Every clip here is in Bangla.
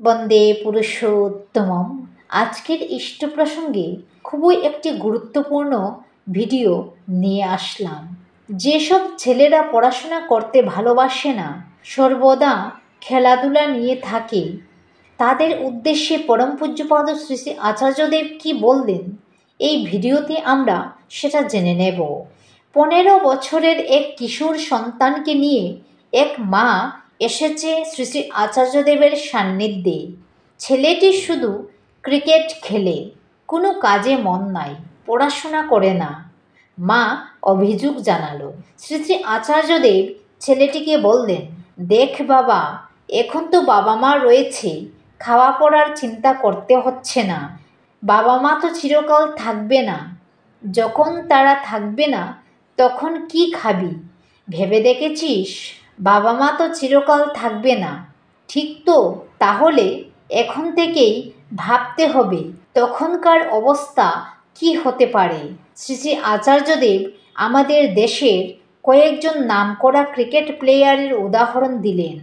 বন্দে পুরুষোত্তমম। আজকের ইষ্ট প্রসঙ্গে খুবই একটি গুরুত্বপূর্ণ ভিডিও নিয়ে আসলাম। যেসব ছেলেরা পড়াশোনা করতে ভালোবাসে না, সর্বদা খেলাধুলা নিয়ে থাকে, তাদের উদ্দেশ্যে পরম পূজ্যপাদ শ্রী শ্রী আচার্যদেব কি বললেন, এই ভিডিওতে আমরা সেটা জেনে নেব। 15 বছরের এক কিশোর সন্তানকে নিয়ে এক মা এসেছে শ্রী শ্রী আচার্যদেবের সান্নিধ্যে। ছেলেটি শুধু ক্রিকেট খেলে, কোনো কাজে মন নাই, পড়াশোনা করে না। মা অভিযোগ জানালো। শ্রী শ্রী আচার্যদেব ছেলেটিকে বললেন, দেখ বাবা, এখন তো বাবা মা রয়েছে, খাওয়া পড়ার চিন্তা করতে হচ্ছে না। বাবা মা তো চিরকাল থাকবে না। যখন তারা থাকবে না, তখন কি খাবি? ভেবে দেখেছিস? বাবা মা তো চিরকাল থাকবে না, ঠিক তো? তাহলে এখন থেকেই ভাবতে হবে তখনকার অবস্থা কি হতে পারে। শ্রী শ্রী আচার্যদেব আমাদের দেশের কয়েকজন নামকরা ক্রিকেট প্লেয়ারের উদাহরণ দিলেন।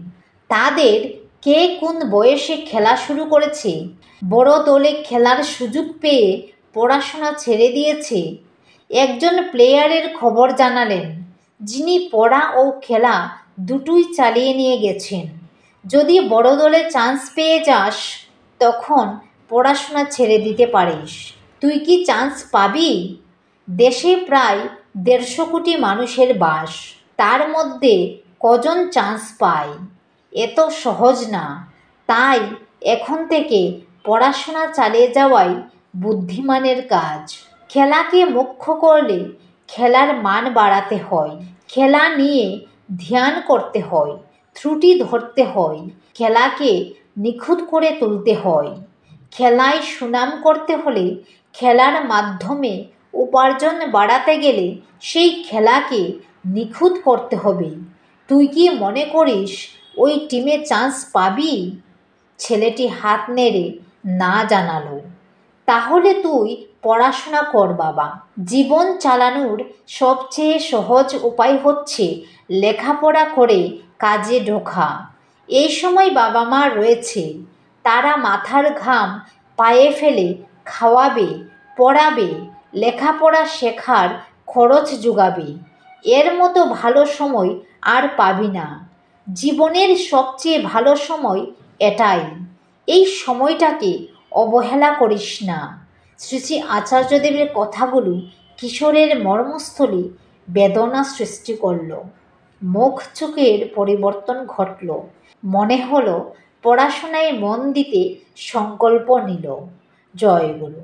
তাদের কে কোন বয়সে খেলা শুরু করেছে, বড় দলে খেলার সুযোগ পেয়ে পড়াশোনা ছেড়ে দিয়েছে। একজন প্লেয়ারের খবর জানালেন, যিনি পড়া ও খেলা দুটোই চালিয়ে নিয়ে গেছেন। যদি বড় দলে চান্স পেয়ে যাস, তখন পড়াশোনা ছেড়ে দিতে পারিস। তুই কি চান্স পাবি? দেশে প্রায় 150 কোটি মানুষের বাস, তার মধ্যে কজন চান্স পায়? এত সহজ না। তাই এখন থেকে পড়াশোনা চালিয়ে যাওয়াই বুদ্ধিমানের কাজ। খেলাকে মুখ্য করলে খেলার মান বাড়াতে হয়, খেলা নিয়ে ধ্যান করতে হয়, ত্রুটি ধরতে হয়, খেলাকে নিখুঁত করে তুলতে হয়। খেলায় সুনাম করতে হলে, খেলার মাধ্যমে উপার্জন বাড়াতে গেলে সেই খেলাকে নিখুঁত করতে হবে। তুই কি মনে করিস ওই টিমে চান্স পাবি? ছেলেটি হাত নেড়ে না জানালো। তাহলে তুই পড়াশোনা কর বাবা। জীবন চালানোর সবচেয়ে সহজ উপায় হচ্ছে লেখাপড়া করে কাজে ঢোকা। এই সময় বাবা মা রয়েছে, তারা মাথার ঘাম পায়ে ফেলে খাওয়াবে, পড়াবে, লেখাপড়া শেখার খরচ যোগাবে। এর মতো ভালো সময় আর পাবি না। জীবনের সবচেয়ে ভালো সময় এটাই। এই সময়টাকে অবহেলা করিস না। শ্রী শ্রী আচার্যদেবের কথাগুলো কিশোরের মর্মস্থলে বেদনা সৃষ্টি করল। মুখ চোখের পরিবর্তন ঘটল। মনে হলো পড়াশোনায় মন দিতে সংকল্প নিল। জয় গুরু।